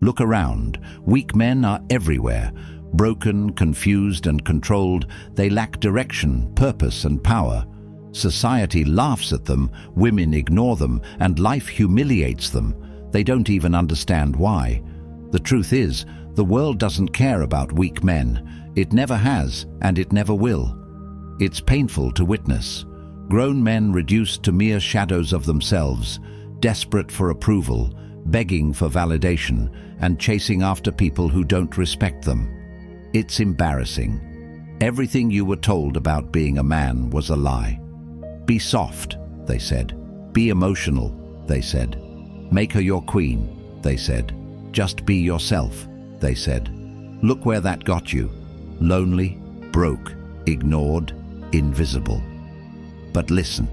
Look around. Weak men are everywhere. Broken, confused, and controlled, they lack direction, purpose, and power. Society laughs at them, women ignore them, and life humiliates them. They don't even understand why. The truth is, the world doesn't care about weak men. It never has, and it never will. It's painful to witness. Grown men reduced to mere shadows of themselves, desperate for approval, begging for validation, and chasing after people who don't respect them. It's embarrassing. Everything you were told about being a man was a lie. Be soft, they said. Be emotional, they said. Make her your queen, they said. Just be yourself, they said. Look where that got you. Lonely, broke, ignored, invisible. But listen,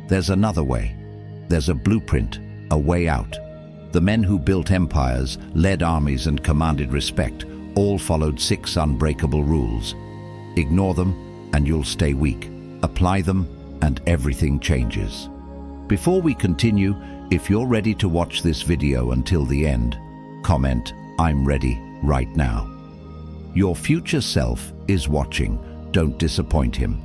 there's another way. There's a blueprint, a way out. The men who built empires, led armies, and commanded respect all followed 6 unbreakable rules. Ignore them and you'll stay weak. Apply them and everything changes. Before we continue, if you're ready to watch this video until the end, comment, "I'm ready," right now. Your future self is watching. Don't disappoint him.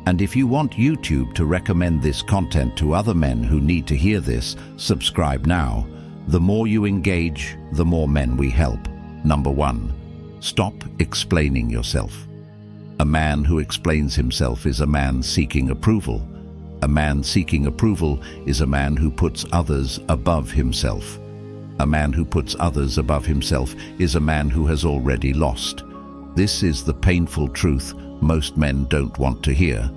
And if you want YouTube to recommend this content to other men who need to hear this, subscribe now. The more you engage, the more men we help. Number 1. Stop explaining yourself. A man who explains himself is a man seeking approval. A man seeking approval is a man who puts others above himself. A man who puts others above himself is a man who has already lost. This is the painful truth most men don't want to hear.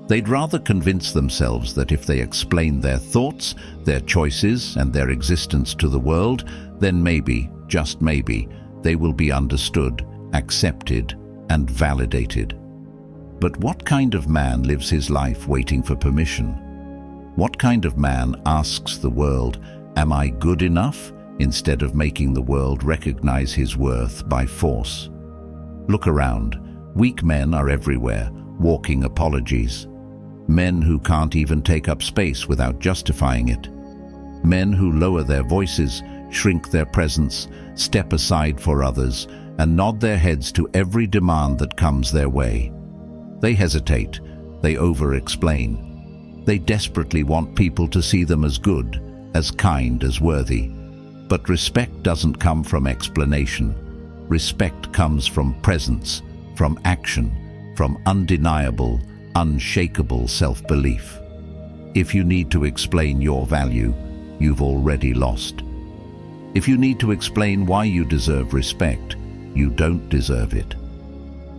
They'd rather convince themselves that if they explain their thoughts, their choices, and their existence to the world, then maybe, just maybe, they will be understood, accepted, and validated. But what kind of man lives his life waiting for permission? What kind of man asks the world, "Am I good enough?" instead of making the world recognize his worth by force? Look around. Weak men are everywhere, walking apologies. Men who can't even take up space without justifying it. Men who lower their voices, shrink their presence, step aside for others, and nod their heads to every demand that comes their way. They hesitate. They over-explain. They desperately want people to see them as good, as kind, as worthy. But respect doesn't come from explanation. Respect comes from presence, from action, from undeniable, unshakable self-belief. If you need to explain your value, you've already lost. If you need to explain why you deserve respect, you don't deserve it.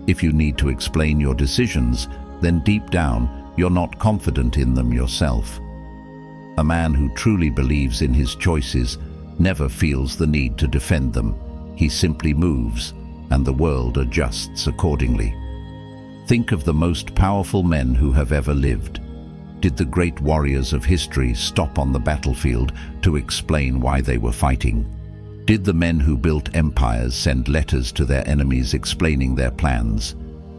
If you need to explain your decisions, then deep down, you're not confident in them yourself. A man who truly believes in his choices never feels the need to defend them. He simply moves, and the world adjusts accordingly. Think of the most powerful men who have ever lived. Did the great warriors of history stop on the battlefield to explain why they were fighting? Did the men who built empires send letters to their enemies explaining their plans?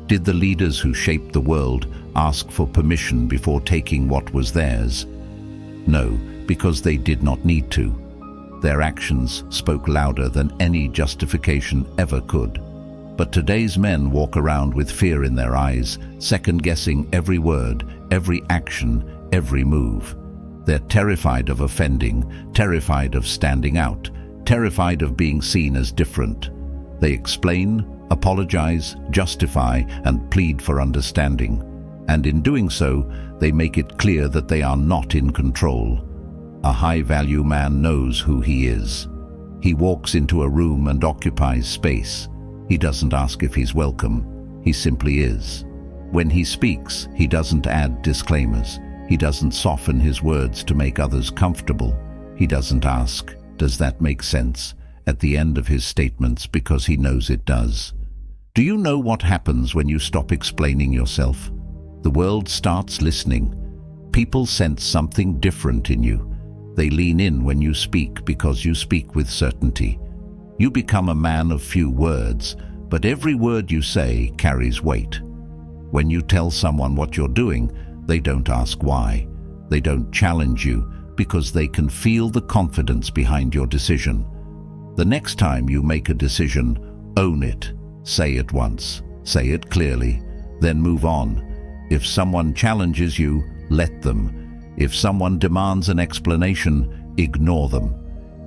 Did the leaders who shaped the world ask for permission before taking what was theirs? No, because they did not need to. Their actions spoke louder than any justification ever could. But today's men walk around with fear in their eyes, second-guessing every word, every action, every move. They're terrified of offending, terrified of standing out, terrified of being seen as different. They explain, apologize, justify, and plead for understanding. And in doing so, they make it clear that they are not in control. A high-value man knows who he is. He walks into a room and occupies space. He doesn't ask if he's welcome. He simply is. When he speaks, he doesn't add disclaimers. He doesn't soften his words to make others comfortable. He doesn't ask, "Does that make sense?" at the end of his statements, because he knows it does. Do you know what happens when you stop explaining yourself? The world starts listening. People sense something different in you. They lean in when you speak because you speak with certainty. You become a man of few words, but every word you say carries weight. When you tell someone what you're doing, they don't ask why. They don't challenge you because they can feel the confidence behind your decision. The next time you make a decision, own it. Say it once. Say it clearly. Then move on. If someone challenges you, let them. If someone demands an explanation, ignore them.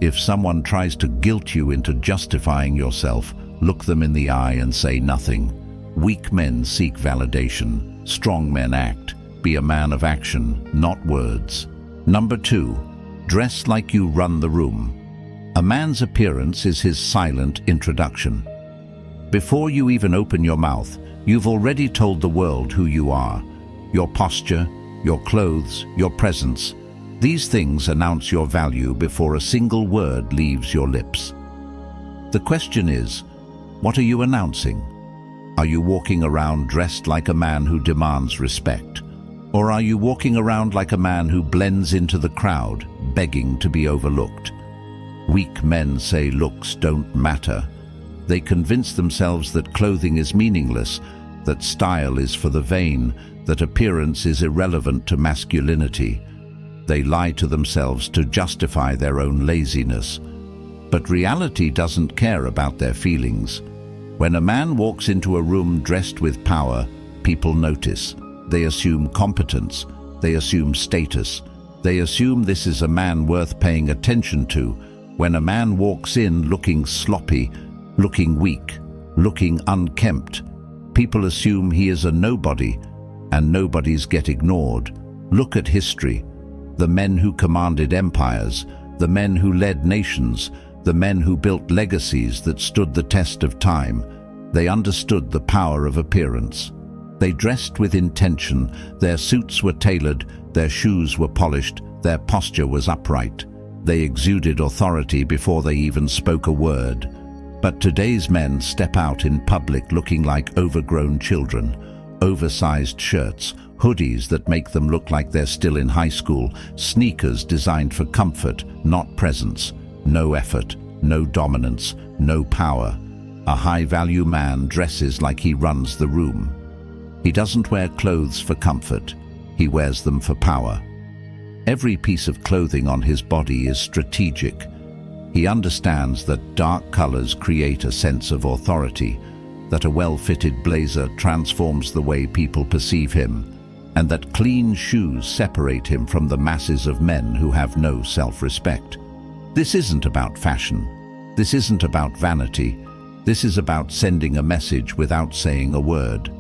If someone tries to guilt you into justifying yourself, look them in the eye and say nothing. Weak men seek validation. Strong men act. Be a man of action, not words. Number 2, dress like you run the room. A man's appearance is his silent introduction. Before you even open your mouth, you've already told the world who you are. Your posture, your clothes, your presence. These things announce your value before a single word leaves your lips. The question is, what are you announcing? Are you walking around dressed like a man who demands respect? Or are you walking around like a man who blends into the crowd, begging to be overlooked? Weak men say looks don't matter. They convince themselves that clothing is meaningless, that style is for the vain, that appearance is irrelevant to masculinity. They lie to themselves to justify their own laziness. But reality doesn't care about their feelings. When a man walks into a room dressed with power, people notice. They assume competence. They assume status. They assume this is a man worth paying attention to. When a man walks in looking sloppy, looking weak, looking unkempt, people assume he is a nobody, and nobodies get ignored. Look at history. The men who commanded empires, the men who led nations, the men who built legacies that stood the test of time. They understood the power of appearance. They dressed with intention. Their suits were tailored, their shoes were polished, their posture was upright. They exuded authority before they even spoke a word. But today's men step out in public looking like overgrown children. Oversized shirts, hoodies that make them look like they're still in high school, sneakers designed for comfort, not presence. No effort, no dominance, no power. A high-value man dresses like he runs the room. He doesn't wear clothes for comfort. He wears them for power. Every piece of clothing on his body is strategic. He understands that dark colors create a sense of authority, that a well-fitted blazer transforms the way people perceive him, and that clean shoes separate him from the masses of men who have no self-respect. This isn't about fashion. This isn't about vanity. This is about sending a message without saying a word.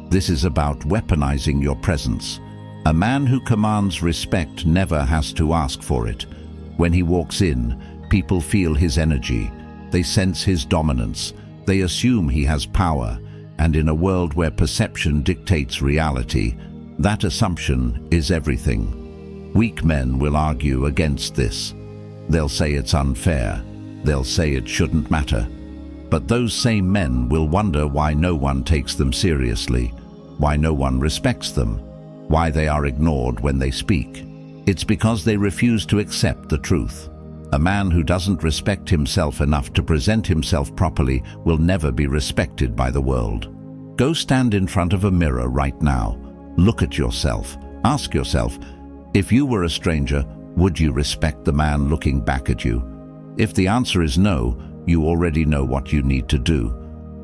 This is about weaponizing your presence. A man who commands respect never has to ask for it. When he walks in, people feel his energy. They sense his dominance. They assume he has power. And in a world where perception dictates reality, that assumption is everything. Weak men will argue against this. They'll say it's unfair. They'll say it shouldn't matter. But those same men will wonder why no one takes them seriously, why no one respects them, why they are ignored when they speak. It's because they refuse to accept the truth. A man who doesn't respect himself enough to present himself properly will never be respected by the world. Go stand in front of a mirror right now. Look at yourself. Ask yourself, if you were a stranger, would you respect the man looking back at you? If the answer is no, you already know what you need to do.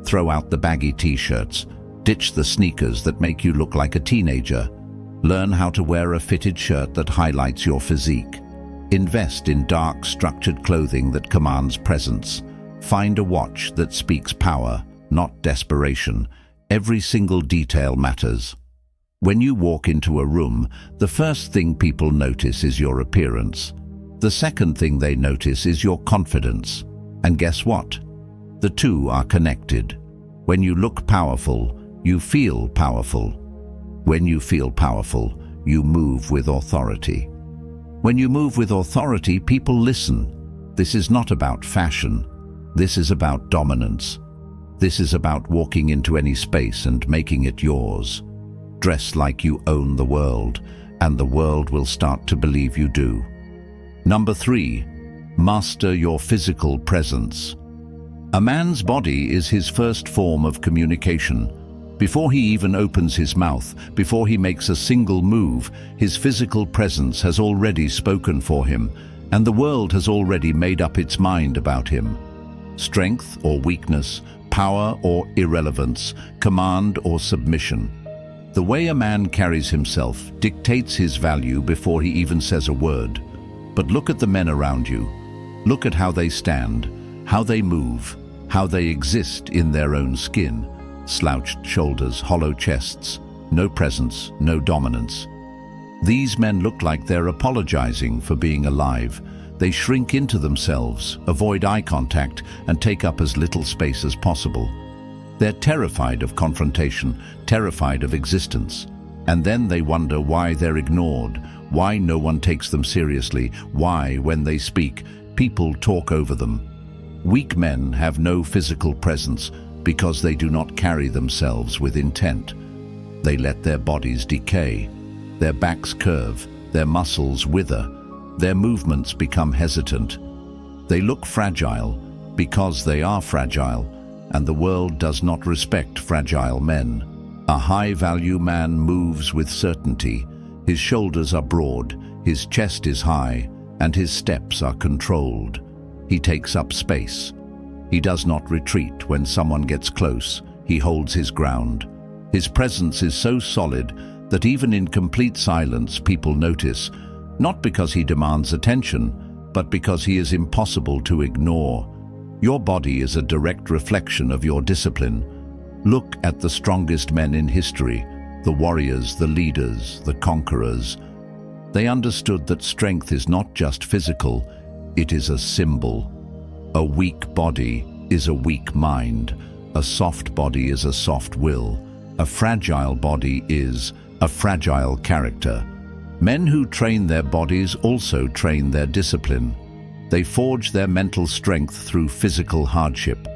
Throw out the baggy t-shirts. Ditch the sneakers that make you look like a teenager. Learn how to wear a fitted shirt that highlights your physique. Invest in dark, structured clothing that commands presence. Find a watch that speaks power, not desperation. Every single detail matters. When you walk into a room, the first thing people notice is your appearance. The second thing they notice is your confidence. And guess what? The two are connected. When you look powerful, you feel powerful. When you feel powerful, you move with authority. When you move with authority, people listen. This is not about fashion. This is about dominance. This is about walking into any space and making it yours. Dress like you own the world, and the world will start to believe you do. Number 3, master your physical presence. A man's body is his first form of communication. Before he even opens his mouth, before he makes a single move, his physical presence has already spoken for him, and the world has already made up its mind about him. strength or weakness, power or irrelevance, command or submission. The way a man carries himself dictates his value before he even says a word. But look at the men around you. Look at how they stand, how they move, how they exist in their own skin. Slouched shoulders, hollow chests, no presence, no dominance. These men look like they're apologizing for being alive. They shrink into themselves, avoid eye contact, and take up as little space as possible. They're terrified of confrontation, terrified of existence. And then they wonder why they're ignored, why no one takes them seriously, why, when they speak, people talk over them. Weak men have no physical presence because they do not carry themselves with intent. They let their bodies decay. Their backs curve, their muscles wither, their movements become hesitant. They look fragile because they are fragile, and the world does not respect fragile men. A high-value man moves with certainty. His shoulders are broad, his chest is high, and his steps are controlled. He takes up space. He does not retreat when someone gets close. He holds his ground. His presence is so solid that even in complete silence people notice, not because he demands attention, but because he is impossible to ignore. Your body is a direct reflection of your discipline. Look at the strongest men in history, the warriors, the leaders, the conquerors. They understood that strength is not just physical, it is a symbol. A weak body is a weak mind. A soft body is a soft will. A fragile body is a fragile character. Men who train their bodies also train their discipline. They forge their mental strength through physical hardship.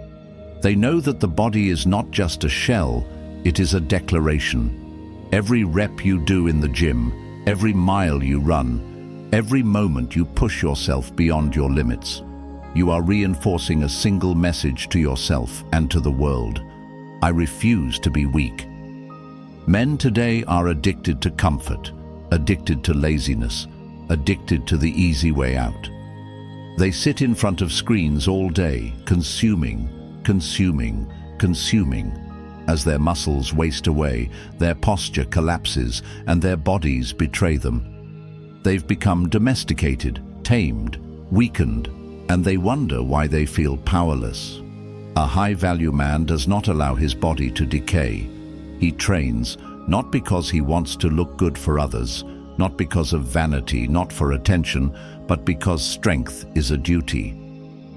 They know that the body is not just a shell, it is a declaration. Every rep you do in the gym, every mile you run, every moment you push yourself beyond your limits, you are reinforcing a single message to yourself and to the world. I refuse to be weak. Men today are addicted to comfort, addicted to laziness, addicted to the easy way out. They sit in front of screens all day, consuming. As their muscles waste away, their posture collapses, and their bodies betray them. They've become domesticated, tamed, weakened, and they wonder why they feel powerless. A high-value man does not allow his body to decay. He trains, not because he wants to look good for others, not because of vanity, not for attention, but because strength is a duty.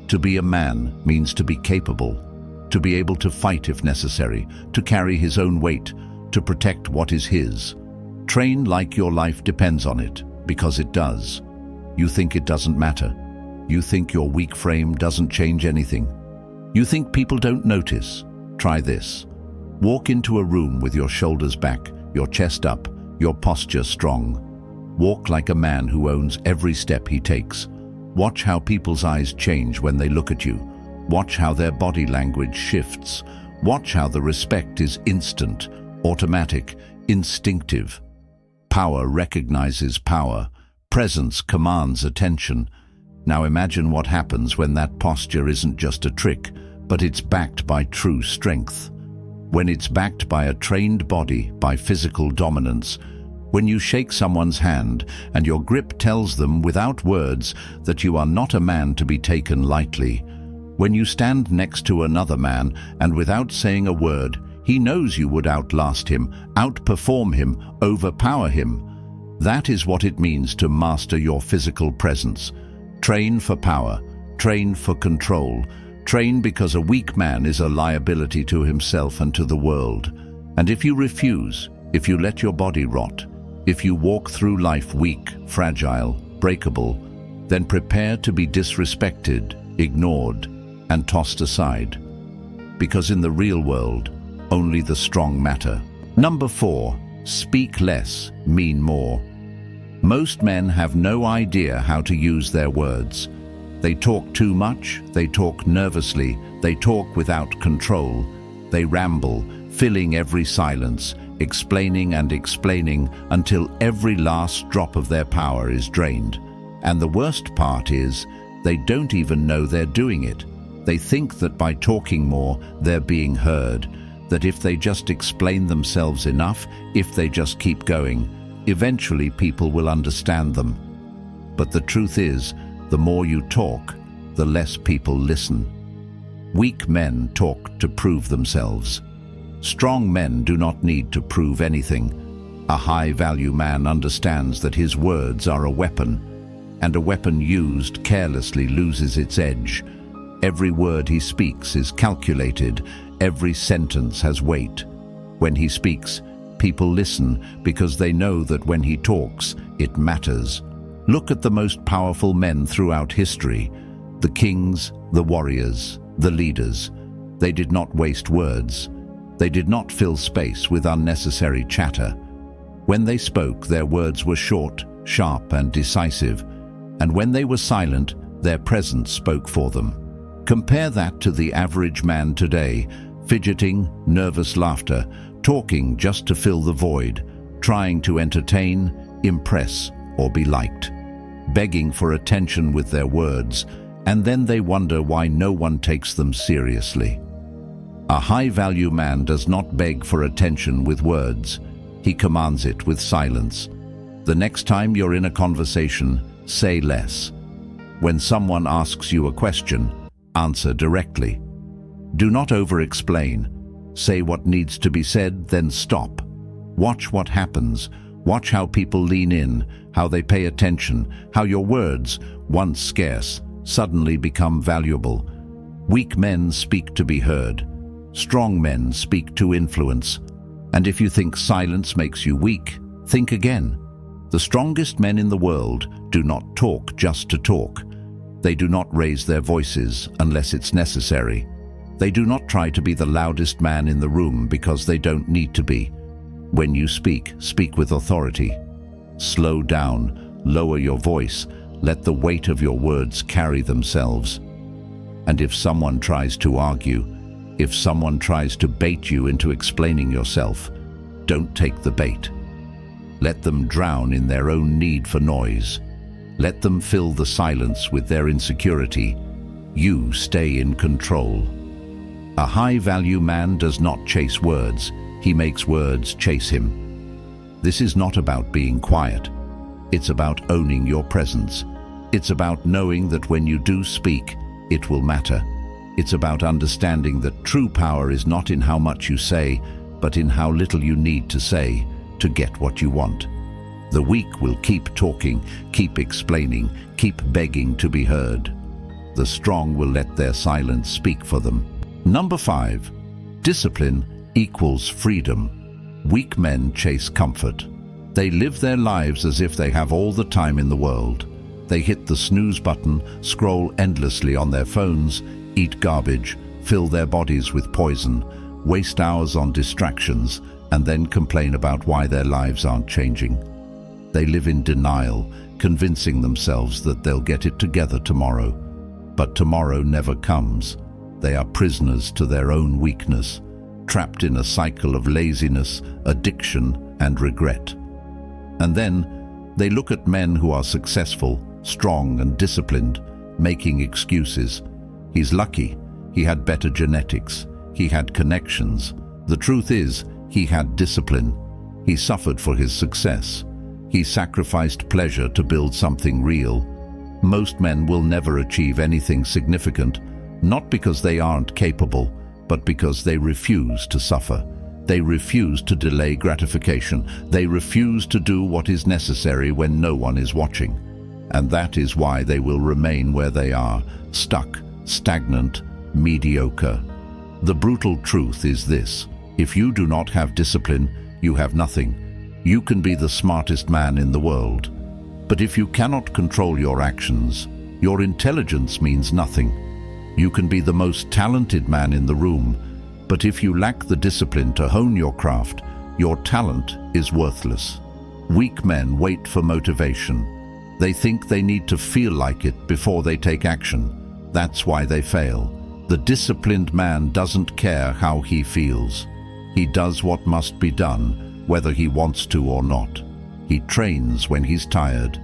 To be a man means to be capable, to be able to fight if necessary, to carry his own weight, to protect what is his. Train like your life depends on it, because it does. You think it doesn't matter. You think your weak frame doesn't change anything. You think people don't notice. Try this. Walk into a room with your shoulders back, your chest up, your posture strong. Walk like a man who owns every step he takes. Watch how people's eyes change when they look at you. Watch how their body language shifts. Watch how the respect is instant, automatic, instinctive. Power recognizes power. Presence commands attention. Now imagine what happens when that posture isn't just a trick, but it's backed by true strength. When it's backed by a trained body, by physical dominance. When you shake someone's hand and your grip tells them without words that you are not a man to be taken lightly. When you stand next to another man and without saying a word, he knows you would outlast him, outperform him, overpower him. That is what it means to master your physical presence. Train for power, train for control, train because a weak man is a liability to himself and to the world. And if you refuse, if you let your body rot, if you walk through life weak, fragile, breakable, then prepare to be disrespected, ignored, and tossed aside. Because in the real world, only the strong matter. Number 4, speak less, mean more. Most men have no idea how to use their words. They talk too much, they talk nervously, they talk without control. They ramble, filling every silence, explaining and explaining until every last drop of their power is drained. And the worst part is, they don't even know they're doing it. They think that by talking more, they're being heard, that if they just explain themselves enough, if they just keep going, eventually people will understand them. But the truth is, the more you talk, the less people listen. Weak men talk to prove themselves. Strong men do not need to prove anything. A high-value man understands that his words are a weapon, and a weapon used carelessly loses its edge. Every word he speaks is calculated. Every sentence has weight. When he speaks, people listen because they know that when he talks, it matters. Look at the most powerful men throughout history. The kings, the warriors, the leaders. They did not waste words. They did not fill space with unnecessary chatter. When they spoke, their words were short, sharp, and decisive. And when they were silent, their presence spoke for them. Compare that to the average man today, fidgeting, nervous laughter, talking just to fill the void, trying to entertain, impress, or be liked, begging for attention with their words, and then they wonder why no one takes them seriously. A high-value man does not beg for attention with words. He commands it with silence. The next time you're in a conversation, say less. When someone asks you a question, answer directly. Do not over-explain. Say what needs to be said, then stop. Watch what happens. Watch how people lean in, how they pay attention, how your words, once scarce, suddenly become valuable. Weak men speak to be heard. Strong men speak to influence. And if you think silence makes you weak, think again. The strongest men in the world do not talk just to talk. They do not raise their voices unless it's necessary. They do not try to be the loudest man in the room because they don't need to be. When you speak, speak with authority. Slow down, lower your voice, let the weight of your words carry themselves. And if someone tries to argue, if someone tries to bait you into explaining yourself, don't take the bait. Let them drown in their own need for noise. Let them fill the silence with their insecurity. You stay in control. A high-value man does not chase words. He makes words chase him. This is not about being quiet. It's about owning your presence. It's about knowing that when you do speak, it will matter. It's about understanding that true power is not in how much you say, but in how little you need to say to get what you want. The weak will keep talking, keep explaining, keep begging to be heard. The strong will let their silence speak for them. Number 5. Discipline equals freedom. Weak men chase comfort. They live their lives as if they have all the time in the world. They hit the snooze button, scroll endlessly on their phones, eat garbage, fill their bodies with poison, waste hours on distractions, and then complain about why their lives aren't changing. They live in denial, convincing themselves that they'll get it together tomorrow. But tomorrow never comes. They are prisoners to their own weakness, trapped in a cycle of laziness, addiction, and regret. And then they look at men who are successful, strong, and disciplined, making excuses. He's lucky. He had better genetics. He had connections. The truth is, he had discipline. He suffered for his success. He sacrificed pleasure to build something real. Most men will never achieve anything significant, not because they aren't capable, but because they refuse to suffer. They refuse to delay gratification. They refuse to do what is necessary when no one is watching. And that is why they will remain where they are, stuck, stagnant, mediocre. The brutal truth is this: if you do not have discipline, you have nothing. You can be the smartest man in the world, but if you cannot control your actions, your intelligence means nothing. You can be the most talented man in the room, but if you lack the discipline to hone your craft, your talent is worthless. Weak men wait for motivation. They think they need to feel like it before they take action. That's why they fail. The disciplined man doesn't care how he feels. He does what must be done, whether he wants to or not. He trains when he's tired.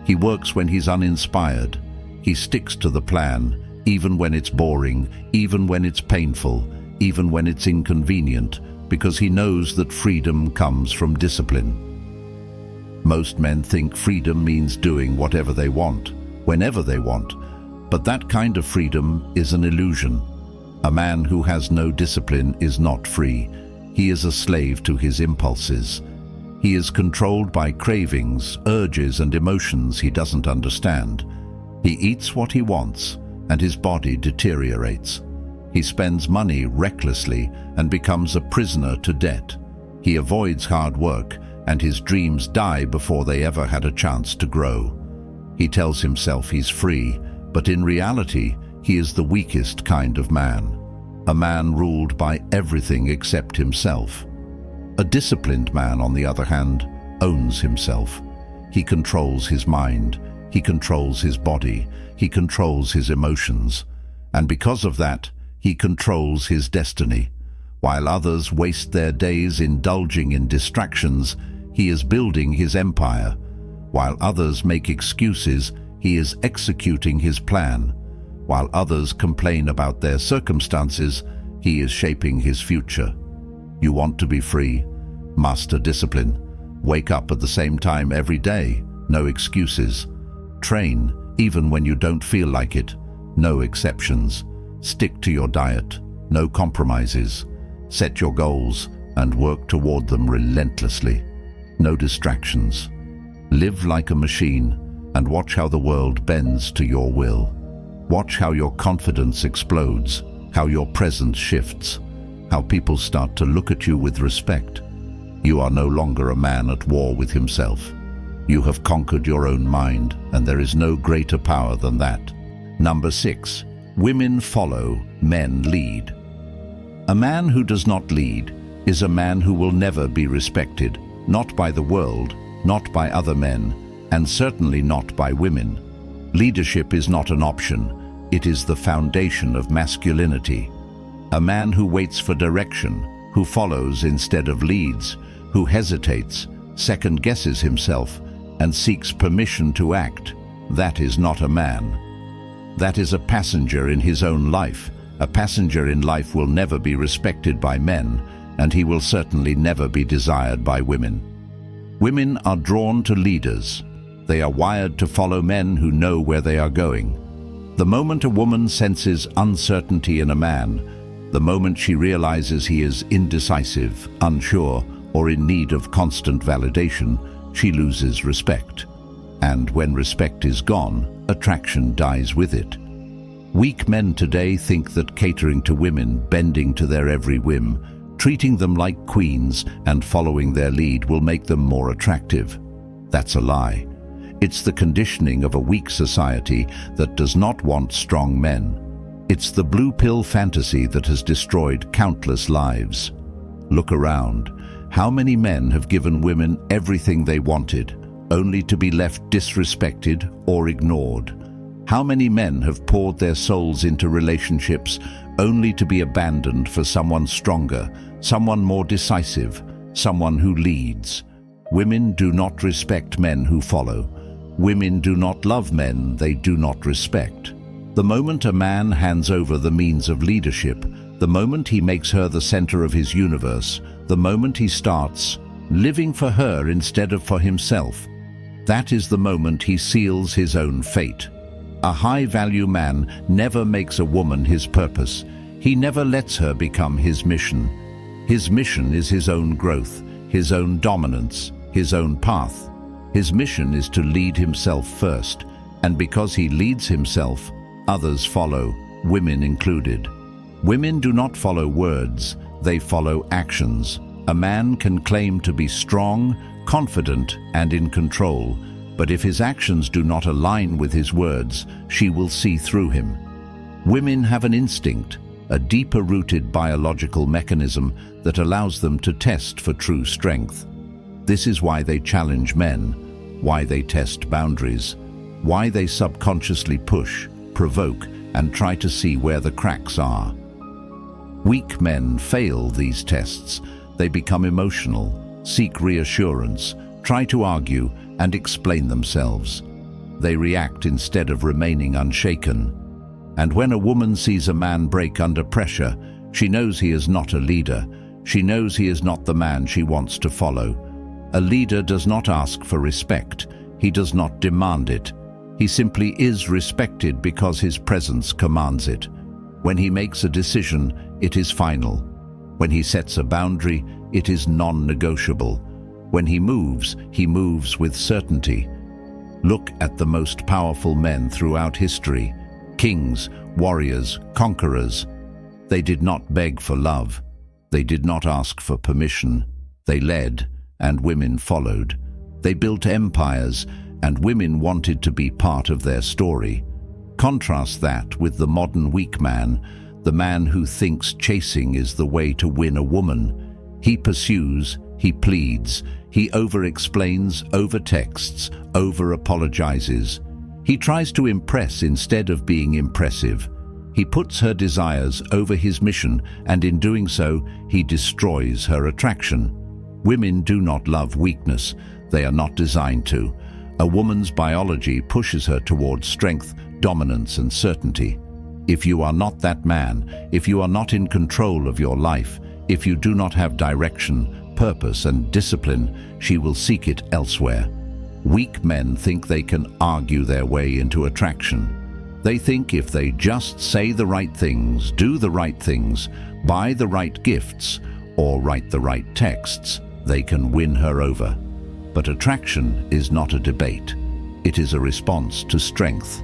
He works when he's uninspired. He sticks to the plan. even when it's boring, even when it's painful, even when it's inconvenient, because he knows that freedom comes from discipline. Most men think freedom means doing whatever they want, whenever they want, but that kind of freedom is an illusion. A man who has no discipline is not free. He is a slave to his impulses. He is controlled by cravings, urges, and emotions he doesn't understand. He eats what he wants, and his body deteriorates. He spends money recklessly and becomes a prisoner to debt. He avoids hard work, and his dreams die before they ever had a chance to grow. He tells himself he's free, but in reality, he is the weakest kind of man. A man ruled by everything except himself. A disciplined man, on the other hand, owns himself. He controls his mind, he controls his body, he controls his emotions, and because of that, he controls his destiny. While others waste their days indulging in distractions, he is building his empire. While others make excuses, he is executing his plan. While others complain about their circumstances, he is shaping his future. You want to be free? Master discipline. Wake up at the same time every day. No excuses. Train, even when you don't feel like it. No exceptions. Stick to your diet. No compromises. Set your goals and work toward them relentlessly. No distractions. Live like a machine and watch how the world bends to your will. Watch how your confidence explodes, how your presence shifts, how people start to look at you with respect. You are no longer a man at war with himself. You have conquered your own mind, and there is no greater power than that. Number 6. Women follow, men lead. A man who does not lead is a man who will never be respected, not by the world, not by other men, and certainly not by women. Leadership is not an option. It is the foundation of masculinity. A man who waits for direction, who follows instead of leads, who hesitates, second-guesses himself, and seeks permission to act, that is not a man. That is a passenger in his own life. A passenger in life will never be respected by men, and he will certainly never be desired by women. Women are drawn to leaders. They are wired to follow men who know where they are going. The moment a woman senses uncertainty in a man, the moment she realizes he is indecisive, unsure, or in need of constant validation, she loses respect. And when respect is gone, attraction dies with it. Weak men today think that catering to women, bending to their every whim, treating them like queens, and following their lead will make them more attractive. That's a lie. It's the conditioning of a weak society that does not want strong men. It's the blue pill fantasy that has destroyed countless lives. Look around. How many men have given women everything they wanted, only to be left disrespected or ignored? How many men have poured their souls into relationships only to be abandoned for someone stronger, someone more decisive, someone who leads? Women do not respect men who follow. Women do not love men they do not respect. The moment a man hands over the means of leadership, the moment he makes her the center of his universe, the moment he starts living for her instead of for himself, that is the moment he seals his own fate. A high-value man never makes a woman his purpose. He never lets her become his mission. His mission is his own growth, his own dominance, his own path. His mission is to lead himself first, and because he leads himself, others follow, women included. Women do not follow words, they follow actions. A man can claim to be strong, confident, and in control, but if his actions do not align with his words, she will see through him. Women have an instinct, a deeper-rooted biological mechanism that allows them to test for true strength. This is why they challenge men, why they test boundaries, why they subconsciously push, provoke, and try to see where the cracks are. Weak men fail these tests. They become emotional, seek reassurance, try to argue, and explain themselves. They react instead of remaining unshaken. And when a woman sees a man break under pressure, she knows he is not a leader. She knows he is not the man she wants to follow. A leader does not ask for respect. He does not demand it. He simply is respected because his presence commands it. When he makes a decision, it is final. When he sets a boundary, it is non-negotiable. When he moves with certainty. Look at the most powerful men throughout history. Kings, warriors, conquerors. They did not beg for love. They did not ask for permission. They led, and women followed. They built empires, and women wanted to be part of their story. Contrast that with the modern weak man, the man who thinks chasing is the way to win a woman. He pursues, he pleads, he over-explains, over-texts, over-apologizes. He tries to impress instead of being impressive. He puts her desires over his mission, and in doing so, he destroys her attraction. Women do not love weakness. They are not designed to. A woman's biology pushes her towards strength, dominance, and certainty. If you are not that man, if you are not in control of your life, if you do not have direction, purpose, and discipline, she will seek it elsewhere. Weak men think they can argue their way into attraction. They think if they just say the right things, do the right things, buy the right gifts, or write the right texts, they can win her over. But attraction is not a debate. It is a response to strength.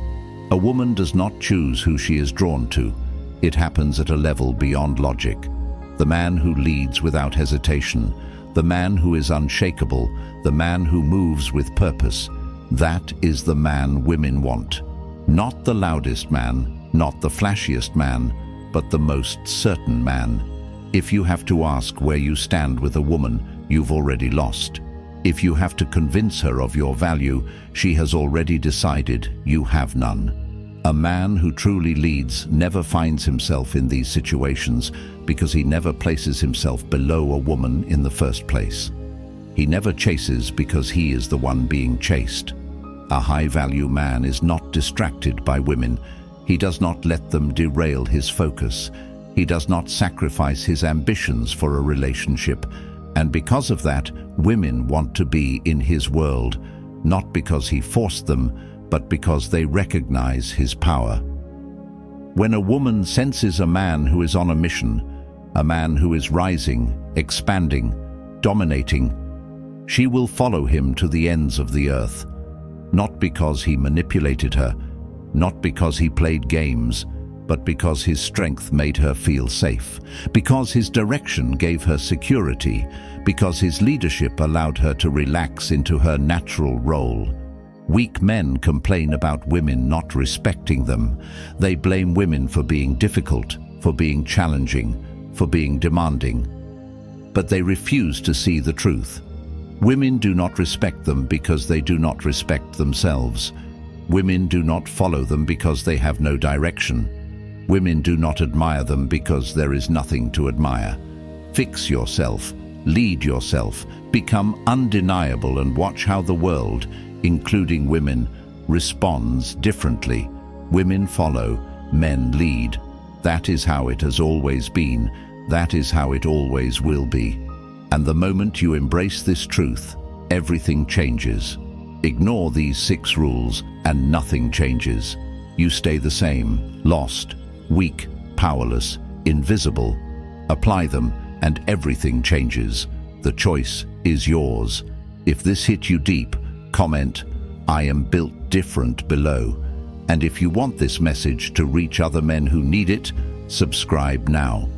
A woman does not choose who she is drawn to. It happens at a level beyond logic. The man who leads without hesitation, the man who is unshakable, the man who moves with purpose, that is the man women want. Not the loudest man, not the flashiest man, but the most certain man. If you have to ask where you stand with a woman, you've already lost. If you have to convince her of your value, she has already decided you have none. A man who truly leads never finds himself in these situations because he never places himself below a woman in the first place. He never chases because he is the one being chased. A high-value man is not distracted by women. He does not let them derail his focus. He does not sacrifice his ambitions for a relationship. And because of that, women want to be in his world, not because he forced them, but because they recognize his power. When a woman senses a man who is on a mission, a man who is rising, expanding, dominating, she will follow him to the ends of the earth. Not because he manipulated her, not because he played games, but because his strength made her feel safe, because his direction gave her security, because his leadership allowed her to relax into her natural role. Weak men complain about women not respecting them. They blame women for being difficult, for being challenging, for being demanding. But they refuse to see the truth. Women do not respect them because they do not respect themselves. Women do not follow them because they have no direction. Women do not admire them because there is nothing to admire. Fix yourself, lead yourself, become undeniable, and watch how the world, including women, responds differently. Women follow, men lead. That is how it has always been. That is how it always will be. And the moment you embrace this truth, everything changes. Ignore these 6 rules and nothing changes. You stay the same, lost, weak, powerless, invisible. Apply them and everything changes. The choice is yours. If this hit you deep, comment, "I am built different" below. And if you want this message to reach other men who need it, subscribe now.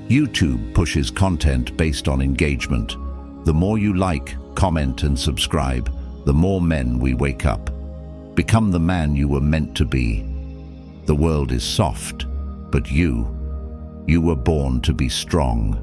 YouTube pushes content based on engagement. The more you like, comment, and subscribe, the more men we wake up. Become the man you were meant to be. The world is soft, but you were born to be strong.